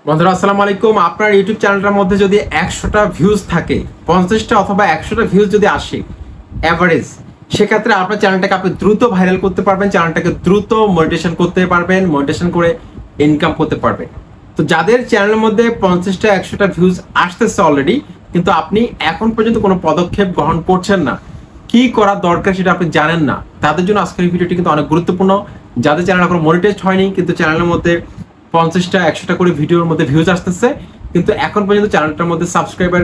বন্ধুরা আসসালামু আলাইকুম। আপনার ইউটিউব চ্যানেলটার মধ্যে যদি 100টা ভিউজ থাকে, 50টা অথবা 100টা ভিউজ যদি আসে এভারেজ, সেক্ষেত্রে আপনার চ্যানেলটাকে আপনি দ্রুত ভাইরাল করতে পারবেন, চ্যানেলটাকে দ্রুত মনিটাইজেশন করতে পারবেন, মনিটাইজেশন করে ইনকাম করতে পারবেন। তো যাদের চ্যানেলের মধ্যে 50টা 100টা ভিউজ আসতেছে অলরেডি, কিন্তু আপনি এখন পর্যন্ত কোনো পদক্ষেপ গ্রহণ করছেন না, কি করা দরকার সেটা আপনি জানেন না, তাদের জন্য আজকের এই ভিডিওটি কিন্তু অনেক গুরুত্বপূর্ণ। যাদের চ্যানেল এখনো মনিটাইজ হয়নি, কিন্তু চ্যানেলের মধ্যে 50টা 100টা করে ভিডিওর মধ্যে ভিউজ আসতেছে, কিন্তু এখন পর্যন্ত চ্যানেলটার মধ্যে সাবস্ক্রাইবার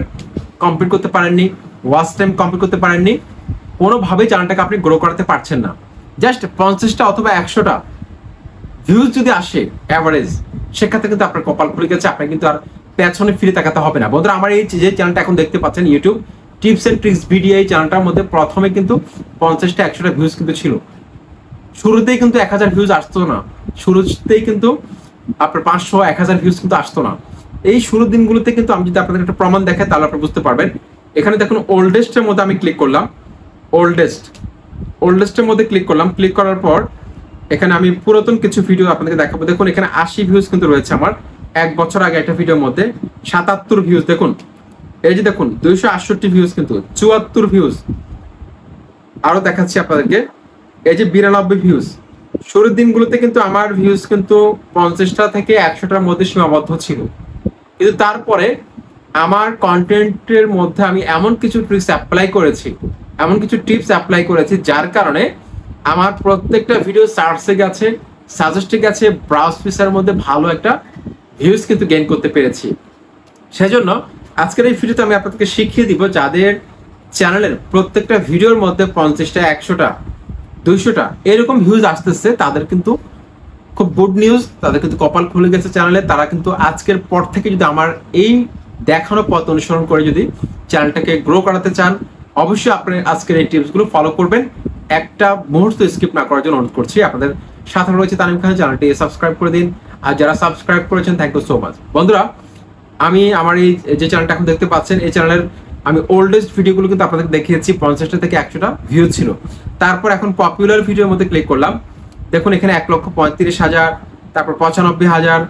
কমপ্লিট করতে পারেননি, ওয়াচ টাইম কমপ্লিট করতে পারেননি, কোনোভাবেই চ্যানেলটাকে আপনি গ্রো করাতে পারছেন না। জাস্ট 50টা অথবা 100টা ভিউজ যদি আসে অ্যাভারেজ, সেক্ষেত্রে কিন্তু আপনার কপাল খুলে গেছে, আপনার কিন্তু আর পেছনে ফিরে তাকাতে হবে না। বন্ধুরা, আমার এই যে চ্যানেলটা এখন দেখতে পাচ্ছেন YouTube tips and tricks video, এই চ্যানেলটার মধ্যে প্রথমে কিন্তু 50টা 100টা ভিউজ কিন্তু ছিল। শুরুতেই কিন্তু 1000 ভিউজ আসতো না, শুরুতেই কিন্তু আপনার 500 1000 ভিউজ কিন্তু আসতো না। এই শুরুর দিনগুলোতে কিন্তু আমি যদি আপনাদের একটা প্রমাণ দেখাই, তাহলে আপনারা বুঝতে পারবেন। এখানে দেখুন ওল্ডেস্টের মধ্যে আমি ক্লিক করলাম, ওল্ডেস্টের মধ্যে ক্লিক করলাম। ক্লিক করার পর এখানে আমি পুরাতন কিছু ভিডিও আপনাদেরকে দেখাবো। দেখুন এখানে 80 ভিউজ কিন্তু রয়েছে আমার এক বছর আগে একটা ভিডিওর মধ্যে, 77 ভিউজ। দেখুন এই যে দেখুন 268 ভিউজ, কিন্তু 74 ভিউজ। আরো দেখাচ্ছি আপনাদেরকে, এই যে 92 ভিউজ। শুরুর দিনগুলোতে কিন্তু আমার ভিউজ কিন্তু 50টা থেকে 100টার মধ্যে সীমাবদ্ধ ছিল, কিন্তু তারপরে আমার কন্টেন্টের মধ্যে আমি এমন কিছু ট্রিক্স অ্যাপ্লাই করেছি, এমন কিছু টিপস অ্যাপ্লাই করেছি, যার কারণে আমার প্রত্যেকটা ভিডিও সার্চে গেছে, সাজেস্টে গেছে, ব্রাউজ ফিচারের মধ্যে ভালো একটা ভিউজ কিন্তু গেইন করতে পেরেছি। সেজন্য আজকের এই ভিডিওতে আমি আপনাদেরকে শিখিয়ে দিব, যাদের চ্যানেলের প্রত্যেকটা ভিডিওর মধ্যে 50টা 100টা 200টা এরকম ভিউজ আসতেছে, তাদের কিন্তু খুব গুড নিউজ, তাদের কিন্তু কপাল খুলে গেছে চ্যানেলে। তারা কিন্তু আজকের পর থেকে যদি আমার এই দেখানো পথ অনুসরণ করে যদি চ্যানেলটাকে গ্রো করাতে চান, অবশ্যই আপনি আজকের এই টিপসগুলো ফলো করবেন। একটা মুহূর্ত স্কিপ না করার জন্য অনুরোধ করছি। আপনাদের সাথে রয়েছে তানিম খান, চ্যানেলটি সাবস্ক্রাইব করে দিন, আর যারা সাবস্ক্রাইব করেছেন থ্যাংক ইউ সো মাচ। বন্ধুরা, আমি আমার এই যে চ্যানেলটা এখন দেখতে পাচ্ছেন, এই চ্যানেলের আমি ওল্ডেস্ট ভিডিওগুলো কিন্তু আপনাদের দেখিয়েছি, 50টা থেকে 100টা ভিউ ছিল। তারপর এখন পপুলার ভিডিওর মধ্যে ক্লিক করলাম। দেখুন এখানে 1,35,000, তারপর 95,000,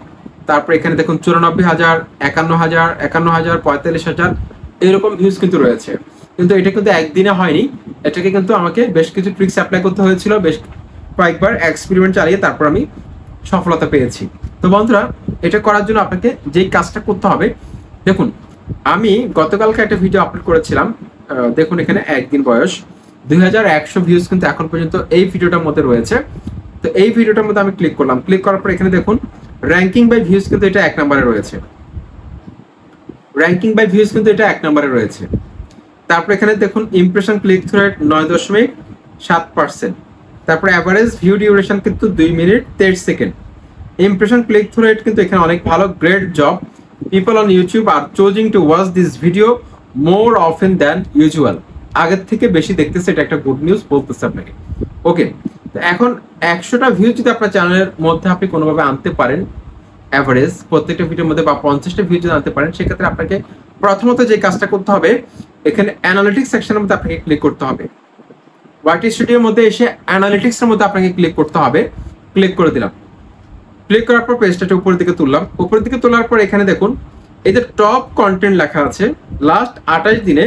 তারপর এখানে দেখুন 94,000, 51,000, 51,000, 45,000 এরকম ভিউজ কিন্তু রয়েছে। কিন্তু এটা কিন্তু একদিনে হয়নি, এটাকে কিন্তু আমাকে বেশ কিছু ট্রিক্স অ্যাপ্লাই করতে হয়েছিল, বেশ কয়েকবার এক্সপেরিমেন্ট চালিয়ে তারপর আমি সফলতা পেয়েছি। তো বন্ধুরা, এটা করার জন্য আপনাকে যেই কাজটা করতে হবে, দেখুন আমি গতকালকে একটা ভিডিও আপলোড করেছিলাম। দেখুন এখানে একদিন বয়স, 2100 ভিউজ কিন্তু এখন পর্যন্ত এই ভিডিওটার মধ্যে রয়েছে। তো এই ভিডিওটার মধ্যে আমি ক্লিক করলাম। ক্লিক করার পর এখানে দেখুন র্যাঙ্কিং বাই ভিউজ কিন্তু এটা 1 নম্বরে রয়েছে, র্যাঙ্কিং বাই ভিউজ কিন্তু এটা 1 নম্বরে রয়েছে। তারপর এখানে দেখুন ইমপ্রেশন ক্লিক থ্রু রেট 9.7%, তারপর অ্যাভারেজ ভিউ ডিউরেশন কিন্তু 2 minute 23 second. Impression click through rate কিন্তু এখানে অনেক ভালো, great job. People on YouTube are choosing to watch this video more often than usual, আগের থেকে বেশি দেখতেছে, এটা একটা গুড নিউজ বলতেছে আপনাকে। ওকে, তো এখন 100টা ভিউ যদি আপনার চ্যানেলের মধ্যে আপনি কোনোভাবে আনতে পারেন, অ্যাভারেজ প্রত্যেকটা ভিডিওর মধ্যে, বা 50টা ভিউ যদি আনতে পারেন, সেক্ষেত্রে আপনাকে প্রথমত যে কাজটা করতে হবে, এখানে অ্যানালিটিক্স সেকশনের মধ্যে আপনাকে ক্লিক করতে হবে। ওয়াইটি স্টুডিওর মধ্যে এসে অ্যানালিটিক্সের মধ্যে আপনাকে ক্লিক করতে হবে। ক্লিক করে দিলাম। ক্লিক করার পর পেজটা উপরের দিকে তুললাম। উপরের দিকে তোলার পর এখানে দেখুন এই যে টপ কন্টেন্ট লেখা আছে, লাস্ট 28 দিনে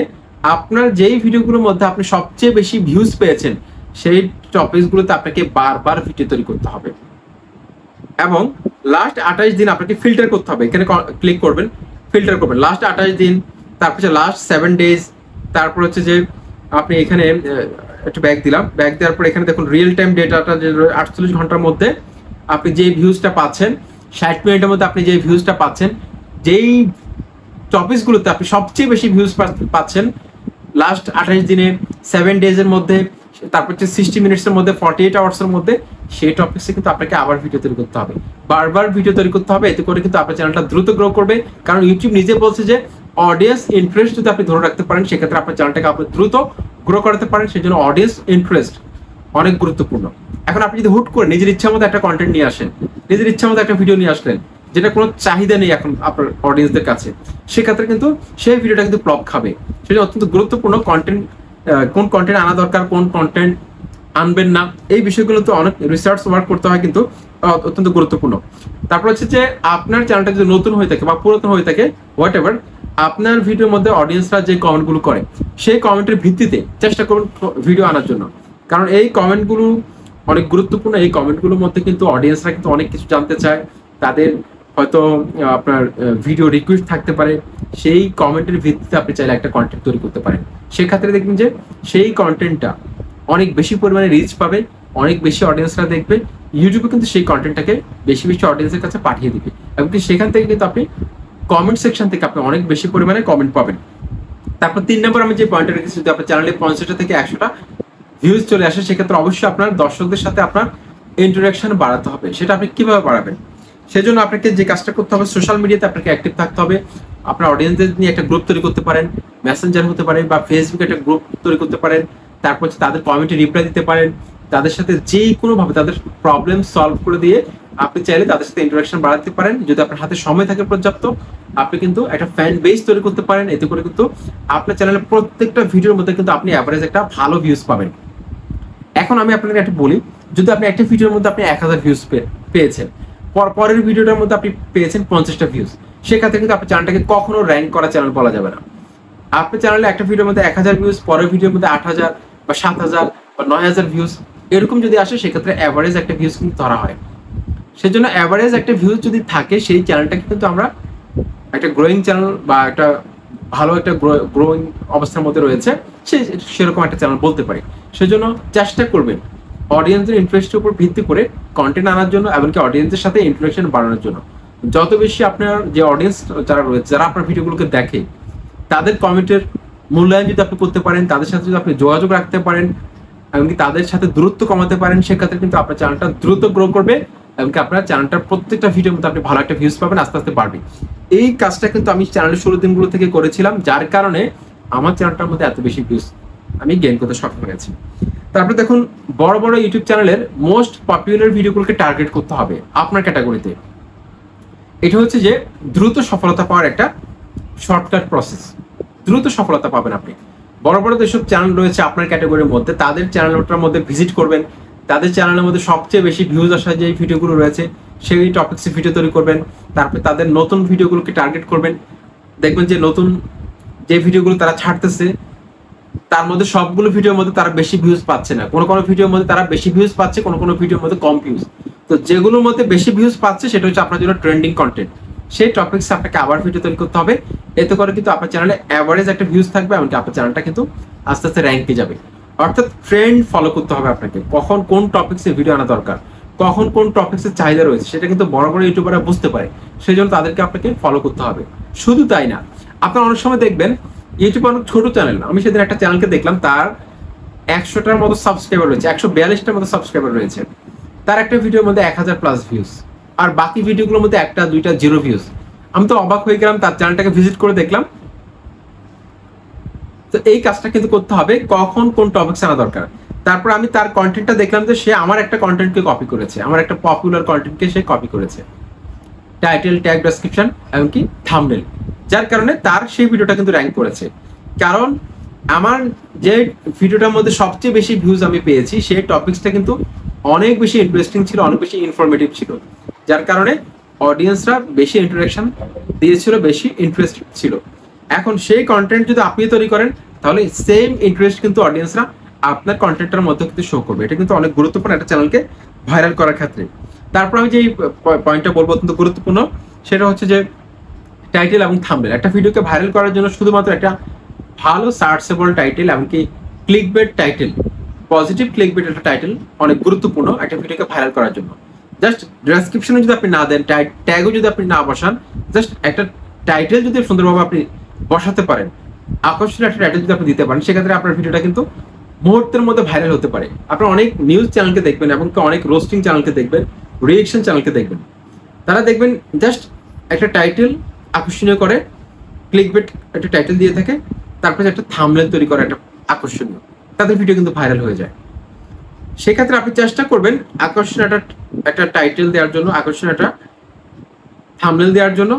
আপনার যেই ভিডিওগুলোর মধ্যে আপনি সবচেয়ে বেশি ভিউজ পেয়েছেন, সেই টপিকগুলোতে আপনাকে বারবার ভিডিও তৈরি করতে হবে, এবং লাস্ট 28 দিন আপনাকে ফিল্টার করতে হবে। এখানে ক্লিক করবেন, ফিল্টার করবেন লাস্ট 28 দিন, তারপর হচ্ছে লাস্ট 7 ডেজ, তারপর হচ্ছে যে আপনি এখানে একটু ব্যাক দিলাম। ব্যাক দেওয়ার পর এখানে দেখুন রিয়েল টাইম ডেটাটা, যে 48 ঘন্টার মধ্যে আপনি যে ভিউজটা পাচ্ছেন, 60 মিনিটের মধ্যে আপনি যে ভিউজটা পাচ্ছেন, যেই টপিকসগুলোতে আপনি সবচেয়ে বেশি ভিউজ পাচ্ছেন লাস্ট 28 দিনে, 7 ডেজের মধ্যে, তারপর হচ্ছে 60 মিনিটসের মধ্যে, 48 আওয়ার্সের মধ্যে, সেই টপিক্সে কিন্তু আপনাকে আবার ভিডিও তৈরি করতে হবে, বারবার ভিডিও তৈরি করতে হবে। এতে করে কিন্তু আপনার চ্যানেলটা দ্রুত গ্রো করবে, কারণ ইউটিউব নিজে বলছে যে অডিয়েন্স ইন্টারেস্ট যদি আপনি ধরে রাখতে পারেন, সেক্ষেত্রে আপনার চ্যানেলটাকে আপনি দ্রুত গ্রো করাতে পারেন। সেই জন্য অডিয়েন্স ইন্টারেস্ট অনেক গুরুত্বপূর্ণ। এখন আপনি যদি হুট করে নিজের ইচ্ছা মতো একটা কন্টেন্ট নিয়ে আসেন, নিজের ইচ্ছা মতো একটা ভিডিও নিয়ে আসলেন, যেটা কোনো চাহিদা নেই এখন আপনার অডিয়েন্সদের কাছে, সেক্ষেত্রে কিন্তু সেই ভিডিওটা কিন্তু ফ্লপ খাবে। সেটা অত্যন্ত গুরুত্বপূর্ণ। কন্টেন্ট, কোন কন্টেন্ট আনা দরকার, কোন কন্টেন্ট আনবেন না, এই বিষয়গুলো তো অনেক রিসার্চ ওয়ার্ক করতে হয়, কিন্তু অত্যন্ত গুরুত্বপূর্ণ। তারপর হচ্ছে যে আপনার চ্যানেলটা যদি নতুন হয়ে থাকে বা পুরাতন হয়ে থাকে, হোয়াট এভার, আপনার ভিডিওর মধ্যে অডিয়েন্সরা যে কমেন্টগুলো করে সেই কমেন্টের ভিত্তিতে চেষ্টা করুন ভিডিও আনার জন্য। কারণ এই কমেন্টগুলো অনেক গুরুত্বপূর্ণ। এই কমেন্টগুলোর মধ্যে কিন্তু অডিয়েন্সরা কিন্তু অনেক কিছু জানতে চায়, তাদের হয়তো আপনার ভিডিও রিকোয়েস্ট থাকতে পারে, সেই কমেন্টের ভিত্তিতে আপনি চাইলে একটা কন্টেন্ট তৈরি করতে পারেন। সেক্ষেত্রে দেখবেন যে সেই কন্টেন্টটা অনেক বেশি পরিমাণে রিচ পাবে, অনেক বেশি অডিয়েন্সরা দেখবে, ইউটিউবে কিন্তু সেই কন্টেন্টটাকে বেশি বেশি অডিয়েন্সের কাছে পাঠিয়ে দিবে, এবং সেখান থেকে কিন্তু আপনি কমেন্ট সেকশন থেকে আপনি অনেক বেশি পরিমাণে কমেন্ট পাবেন। তারপর 3 নম্বর আমি যে পয়েন্টটা রেখেছি, যদি আপনার চ্যানেলে 50টা থেকে 100টা ভিউজ চলে আসে, সেক্ষেত্রে অবশ্যই আপনার দর্শকদের সাথে আপনার ইন্টারাকশন বাড়াতে হবে। সেটা আপনি কিভাবে বাড়াবেন? সেজন্য আপনাকে যে কাজটা করতে হবে, সোশ্যাল মিডিয়াতে আপনাকে অ্যাক্টিভ থাকতে হবে। আপনার অডিয়েন্সদের নিয়ে একটা গ্রুপ তৈরি করতে পারেন, মেসেঞ্জার হতে পারে বা ফেসবুকে একটা গ্রুপ তৈরি করতে পারেন। তারপর হচ্ছে তাদের কমেন্টে রিপ্লাই দিতে পারেন, তাদের সাথে যে কোনোভাবে তাদের প্রবলেম সলভ করে দিয়ে আপনি চাইলে তাদের সাথে ইন্টারাকশন বাড়াতে পারেন। যদি আপনার হাতে সময় থাকে পর্যাপ্ত, আপনি কিন্তু একটা ফ্যান বেস তৈরি করতে পারেন। এতে করে কিন্তু আপনার চ্যানেলের প্রত্যেকটা ভিডিওর মধ্যে কিন্তু আপনি অ্যাভারেজ একটা ভালো ভিউজ পাবেন। এখন আমি আপনাকে একটা বলি, যদি আপনি একটা ভিডিওর মধ্যে আপনি 1000 ভিউজ পেয়েছেন, পরের ভিডিওটার মধ্যে আপনি পেয়েছেন 50টা ভিউজ, সেক্ষেত্রে কিন্তু আপনার চ্যানেলটাকে কখনো র্যাঙ্ক করা চ্যানেল বলা যাবে না। আপনার চ্যানেলে একটা ভিডিওর মধ্যে 1000 ভিউজ, পরের ভিডিওর মধ্যে 8000 বা 7000 বা 9000 ভিউজ এরকম যদি আসে, সেক্ষেত্রে অ্যাভারেজ একটা ভিউজ কিন্তু ধরা হয়। সেজন্য অ্যাভারেজ একটা ভিউজ যদি থাকে, সেই চ্যানেলটাকে কিন্তু আমরা একটা গ্রোয়িং চ্যানেল বা একটা ভালো একটা গ্রোয়িং অবস্থার মধ্যে রয়েছে সেরকম একটা চ্যানেল বলতে পারি। সেজন্য চেষ্টা করবেন অডিয়েন্সের ইন্টারেস্টের উপর ভিত্তি করে কন্টেন্ট আনার জন্য, এমনকি অডিয়েন্সের সাথে ইন্টারাকশন বাড়ানোর জন্য। যত বেশি আপনার যে অডিয়েন্স যারা রয়েছে, যারা আপনার ভিডিওগুলোকে দেখে, তাদের কমেন্টের মূল্যায়ন যদি আপনি করতে পারেন, তাদের সাথে যদি আপনি যোগাযোগ রাখতে পারেন, এমনকি তাদের সাথে দূরত্ব কমাতে পারেন, সেক্ষেত্রে কিন্তু আপনার চ্যানেলটা দ্রুত গ্রো করবে, এমনকি আপনার চ্যানেলটার প্রত্যেকটা ভিডিওর মধ্যে আপনি ভালো একটা ভিউজ পাবেন, আস্তে আস্তে বাড়বে। এই কাজটা কিন্তু আমি চ্যানেলের শুরু দিনগুলো থেকে করেছিলাম, যার কারণে আমার চ্যানেলটার মধ্যে এত বেশি ভিউজ আমি গেইন করতে সক্ষম হয়েছি। তারপরে দেখুন, বড় বড় ইউটিউব চ্যানেলের মোস্ট পপুলার ভিডিওগুলোকে টার্গেট করতে হবে আপনার ক্যাটাগরিতে। এটা হচ্ছে যে দ্রুত সফলতা পাওয়ার একটা শর্টকাট প্রসেস। দ্রুত সফলতা পাবেন আপনি। বড় বড় যেসব চ্যানেল রয়েছে আপনার ক্যাটাগরির মধ্যে, তাদের চ্যানেলটার মধ্যে ভিজিট করবেন, তাদের চ্যানেলের মধ্যে সবচেয়ে বেশি ভিউজ আসা যে ভিডিওগুলো রয়েছে সেই টপিক্সে ভিডিও তৈরি করবেন। তারপরে তাদের নতুন ভিডিওগুলোকে টার্গেট করবেন। দেখবেন যে নতুন যে ভিডিওগুলো তারা ছাড়তেছে, তার মধ্যে সবগুলো ভিডিওর মধ্যে তারা বেশি ভিউজ পাচ্ছে না, কোনো কোনো ভিডিওর মধ্যে তারা বেশি ভিউজ পাচ্ছে, কোনো কোনো ভিডিওর মধ্যে কম ভিউজ। তো যেগুলোর মধ্যে বেশি ভিউজ পাচ্ছে সেটা হচ্ছে আপনার জন্য ট্রেন্ডিং কন্টেন্ট। সেই টপিক্সে আপনাকে আবার ভিডিও তৈরি করতে হবে। এতে করে কিন্তু আপনার চ্যানেলে অ্যাভারেজ একটা ভিউজ থাকবে, এমনকি আপনার চ্যানেলটা কিন্তু আস্তে আস্তে র্যাঙ্কে যাবে। অর্থাৎ ট্রেন্ড ফলো করতে হবে আপনাকে, কখন কোন টপিক্সে ভিডিও আনা দরকার, কখন কোন টপিক্সের চাহিদা রয়েছে, সেটা কিন্তু বড় বড় ইউটিউবাররা বুঝতে পারে। সেই জন্য তাদেরকে আপনাকে ফলো করতে হবে। শুধু তাই না, আপনার অনেক সময় দেখবেন ইউটিউবে অনেক ছোট চ্যানেল, আমি সেদিন একটা চ্যানেলকে দেখলাম, তার 100টার মতো সাবস্ক্রাইবার রয়েছে, 142টার মতো সাবস্ক্রাইবার রয়েছে, তার একটা ভিডিওর মধ্যে 1000+ ভিউজ, আর বাকি ভিডিওগুলোর মধ্যে 1টা 2টা 0 ভিউজ। আমি তো অবাক হয়ে গেলাম, তার চ্যানেলটাকে ভিজিট করে দেখলাম। তো এই কাজটা কিন্তু করতে হবে, কখন কোন টপিকস আনা দরকার। তারপর আমি তার কন্টেন্টটা দেখলাম যে সে আমার একটা কন্টেন্টকে কপি করেছে, আমার একটা পপুলার কন্টেন্টকে সে কপি করেছে, টাইটেল, ট্যাগ, ডেসক্রিপশন, এমনকি থাম্বনেল, যার কারণে তার সেই ভিডিওটা কিন্তু র্যাঙ্ক করেছে। কারণ আমার যে ভিডিওটার মধ্যে সবচেয়ে বেশি ভিউজ আমি পেয়েছি, সেই টপিকসটা কিন্তু অনেক বেশি ইন্টারেস্টিং ছিল, অনেক বেশি ইনফরমেটিভ ছিল, যার কারণে অডিয়েন্সরা বেশি ইন্টারাকশন দিয়েছিল, বেশি ইন্টারেস্টেড ছিল। এখন সেই কন্টেন্ট যদি আপনি তৈরি করেন, তাহলে সেম ইন্টারেস্ট কিন্তু অডিয়েন্সরা আপনার কন্টেন্টের মধ্যে কিন্তু শো করবে। এটা কিন্তু অনেক গুরুত্বপূর্ণ একটা চ্যানেলকে ভাইরাল করার ক্ষেত্রে। তারপর আমি যে পয়েন্টটা বলবো অত্যন্ত গুরুত্বপূর্ণ, সেটা হচ্ছে যে টাইটেল এবং থাম্বনেল। একটা ভিডিওকে ভাইরাল করার জন্য শুধুমাত্র একটা ভালো সার্চেবল টাইটেল, এমনকি ক্লিকবেট টাইটেল, পজিটিভ ক্লিকবেট একটা টাইটেল অনেক গুরুত্বপূর্ণ একটা ভিডিওকে ভাইরাল করার জন্য। জাস্ট ডেসক্রিপশনে যদি আপনি না দেন, ট্যাগও যদি আপনি না বসান, জাস্ট একটা টাইটেল যদি সুন্দরভাবে আপনি বসাতে পারেন, আকর্ষণীয় একটা টাইটেল যদি আপনি দিতে পারেন, সেক্ষেত্রে আপনার ভিডিওটা কিন্তু মুহূর্তের মধ্যে ভাইরাল হতে পারে। আপনার অনেক নিউজ চ্যানেলকে দেখবেন, এবং অনেক রোস্টিং চ্যানেলকে দেখবেন, রিয়েকশন চ্যানেলকে দেখবেন, তারা দেখবেন জাস্ট একটা টাইটেল আকর্ষণীয় করে, ক্লিকবেট একটা টাইটেল দিয়ে থাকে, তারপরে একটা থাম্বনেল তৈরি করে একটা আকর্ষণীয়, তাদের ভিডিও কিন্তু ভাইরাল হয়ে যায়। সেক্ষেত্রে আপনি চেষ্টা করবেন আকর্ষণীয় একটা টাইটেল দেওয়ার জন্য, আকর্ষণীয় একটা থাম্বনেল দেওয়ার জন্য,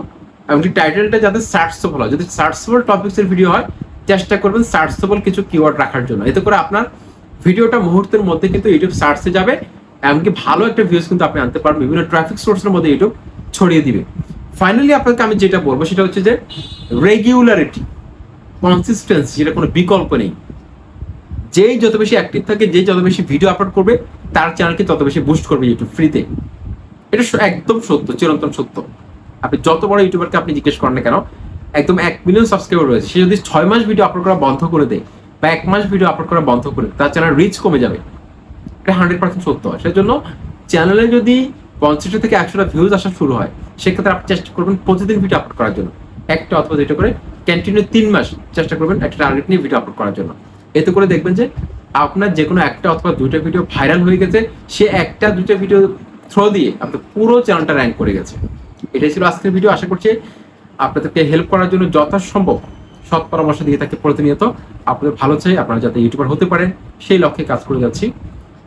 এমনকি টাইটেলটা যাতে সার্চেবল হয়। যদি সার্চেবল টপিক্সের ভিডিও হয়, চেষ্টা করবেন সার্চেবল কিছু কিওয়ার্ড রাখার জন্য। এতে করে আপনার ভিডিওটা মুহূর্তের মধ্যে কিন্তু ইউটিউব সার্চে যাবে, এমনকি ভালো একটা ভিউজ কিন্তু আপনি আনতে পারবেন, বিভিন্ন ট্রাফিক সোর্সের মধ্যে ইউটিউব ছড়িয়ে দিবে। ফাইনালি আপনাকে আমি যেটা বলবো সেটা হচ্ছে যে রেগুলারিটি, কনসিস্টেন্সি, যেটা কোনো বিকল্প নেই। যেই যত বেশি অ্যাক্টিভ থাকে, যে যত বেশি ভিডিও আপলোড করবে, তার চ্যানেলকে তত বেশি বুস্ট করবে ইউটিউব ফ্রিতে। এটা একদম সত্য, চিরন্তন সত্য। আপনি যত বড় ইউটিউবারকে আপনি জিজ্ঞেস করেন না কেন, একদম 1 মিলিয়ন সাবস্ক্রাইবার রয়েছে, সে যদি 6 মাস ভিডিও আপলোড করা বন্ধ করে দেয় বা 1 মাস ভিডিও আপলোড করা বন্ধ করে, তার চ্যানেল রিচ কমে যাবে। এটা 100% সত্য হয়। সেজন্য চ্যানেলে যদি 50 থেকে 100টা ভিউজ আসা শুরু হয়, সেক্ষেত্রে আপনি চেষ্টা করবেন প্রতিদিন ভিডিও আপলোড করার জন্য, একটা অথবা দুটো করে কন্টিনিউ 3 মাস চেষ্টা করবেন একটা টার্গেট নিয়ে ভিডিও আপলোড করার জন্য। এতে করে দেখবেন যে আপনার যে কোনো একটা অথবা দুইটা ভিডিও ভাইরাল হয়ে গেছে, সে একটা দুইটা ভিডিও থ্রো দিয়ে আপনার পুরো চ্যানেলটা র্যাঙ্ক করে গেছে। এটাই ছিল আজকের ভিডিও। আশা করছি আপনাদেরকে হেল্প করার জন্য যথাসম্ভব সৎ পরামর্শ দিয়ে থাকি প্রতিনিয়ত। আপনাদের ভালো চাই, আপনারা যাতে ইউটিউবার হতে পারেন সেই লক্ষ্যে কাজ করে যাচ্ছি।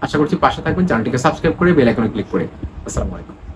আশা করছি পাশে থাকবেন, চ্যানেলটিকে সাবস্ক্রাইব করে বেল আইকনে ক্লিক করে। আসসালামু আলাইকুম।